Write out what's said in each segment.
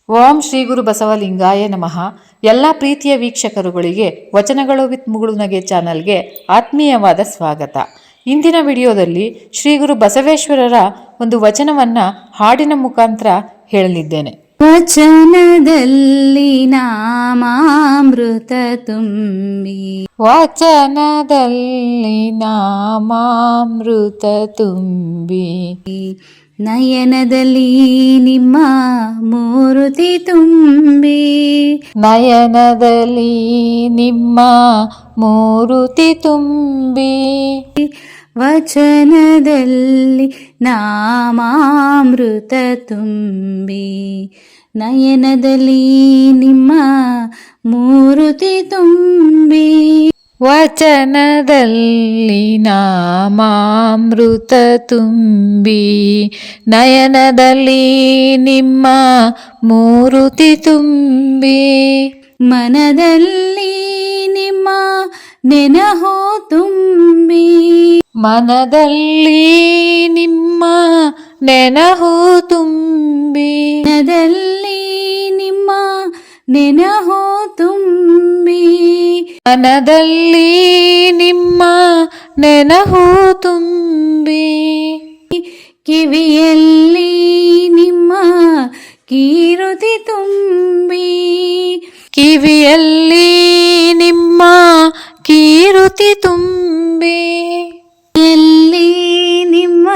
ಓಂ ಶ್ರೀ ಗುರು ಬಸವಲಿಂಗಾಯ ನಮಃ. ಎಲ್ಲ ಪ್ರೀತಿಯ ವೀಕ್ಷಕರುಗಳಿಗೆ ವಚನಗಳು ವಿತ್ ಮುಗುಳುನಗೆ ಚಾನಲ್ಗೆ ಆತ್ಮೀಯವಾದ ಸ್ವಾಗತ. ಇಂದಿನ ವಿಡಿಯೋದಲ್ಲಿ ಶ್ರೀ ಗುರು ಬಸವೇಶ್ವರರ ಒಂದು ವಚನವನ್ನ ಹಾಡಿನ ಮುಖಾಂತರ ಹೇಳಲಿದ್ದೇನೆ. ವಚನದಲ್ಲಿ ನಾಮಾಮೃತ ತುಂಬಿ, ವಚನದಲ್ಲಿ ನಾಮಾಮೃತ ತುಂಬಿ, ನಯನದಲ್ಲಿ ನಿಮ್ಮ ಮೂರುತಿ ತುಂಬಿ, ನಯನದಲ್ಲಿ ನಿಮ್ಮ ಮೂರುತಿ ತುಂಬಿ, ವಚನದಲ್ಲಿ ನಾಮಾಮೃತ ತುಂಬಿ, ನಯನದಲ್ಲಿ ನಿಮ್ಮ ಮೂರುತಿ ತುಂಬಿ, ವಚನದಲ್ಲಿ ನಾಮಾಮೃತ ತುಂಬಿ, ನಯನದಲ್ಲಿ ನಿಮ್ಮ ಮೂರುತಿ ತುಂಬಿ, ಮನದಲ್ಲಿ ನಿಮ್ಮ ನೆನಹು ತುಂಬಿ, ಮನದಲ್ಲಿ ನಿಮ್ಮ ನೆನಹು ತುಂಬಿ, ಮನದಲ್ಲಿ ನಿಮ್ಮ ನೆನಹು ತುಂಬಿ, ಮನದಲ್ಲಿ ನಿಮ್ಮ ನೆನಹು ತುಂಬಿ, ಕಿವಿಯಲ್ಲಿ ನಿಮ್ಮ ಕೀರುತಿ ತುಂಬಿ, ಕಿವಿಯಲ್ಲಿ ನಿಮ್ಮ ಕೀರುತಿ ತುಂಬಿ, ಎಲ್ಲಿ ನಿಮ್ಮ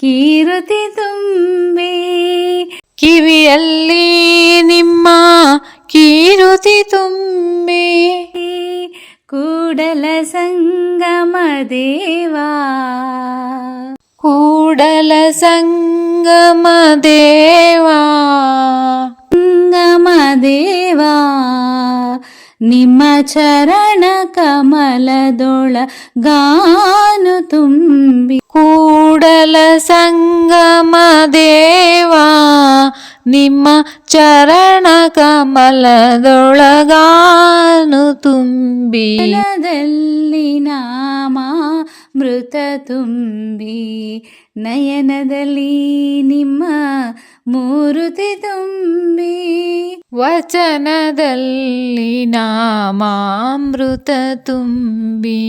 ಕೀರುತಿ ತುಂಬಿ, ಕಿವಿಯಲ್ಲಿ ನಿಮ್ಮ ಕೀರುತಿ ತುಂಬಿ, ಕೂಡಲ ಸಂಗಮ ದೇವಾ, ಕೂಡಲ ಸಂಗಮ ದೇವಾ, ಸಂಗಮ ದೇವಾ, ನಿಮ್ಮ ಚರಣ ಕಮಲದೊಳಗಾನು ತುಂಬಿ, ಕೂಡಲ ಸಂಗಮ ದೇವಾ, ನಿಮ್ಮ ಚರಣ ಕಮಲದೊಳಗಾನು ತುಂಬಿ, ನಯನದಲ್ಲಿ ನಾಮಾಮೃತ ತುಂಬಿ, ನಯನದಲ್ಲಿ ನಿಮ್ಮ ಮೂರುತಿ ತುಂಬಿ, ವಚನದಲ್ಲಿ ನಾಮಾಮೃತ ತುಂಬಿ,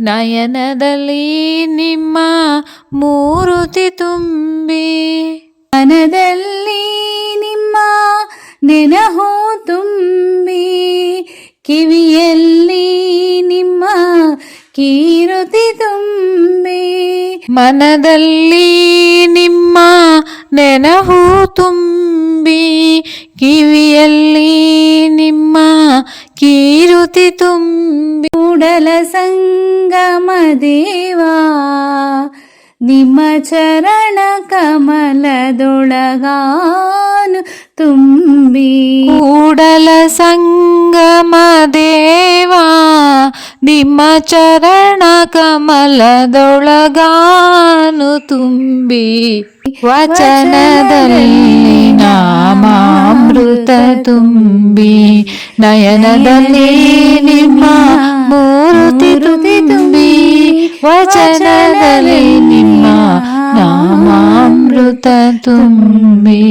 ನಯನದಲ್ಲಿ ನಿಮ್ಮ ಮೂರುತಿ ತುಂಬಿ, ಮನದಲ್ಲಿ ನಿಮ್ಮ ನೆನಹು ತುಂಬಿ, ಕಿವಿಯಲ್ಲಿ ನಿಮ್ಮ ಕೀರುತಿ ತುಂಬಿ, ಮನದಲ್ಲಿ ನಿಮ್ಮ ನೆನಹು ತುಂಬಿ, ಕಿವಿಯಲ್ಲಿ ನಿಮ್ಮ ಕೀರುತಿ ತುಂಬಿ, ಕೂಡಲ ಸಂಗಮ ದೇವಾ, ನಿಮ್ಮ ಚರಣ ಕಮಲದೊಳಗಾನು ತುಂಬಿ, ಕೂಡಲ ಸಂಗಮ ದೇವಾ, ನಿಮ್ಮ ಚರಣ ಕಮಲದೊಳಗಾನು ತುಂಬಿ, ವಚನದಲ್ಲಿ ನಾಮಾಮೃತ ತುಂಬಿ, ನಯನದಲ್ಲಿ ನಿಮ್ಮ ಮೂರುತಿ ತುಂಬಿ, ವಚನದಲ್ಲಿ ನಿಮ್ಮ ನಾಮಾಮೃತ ತುಂಬಿ.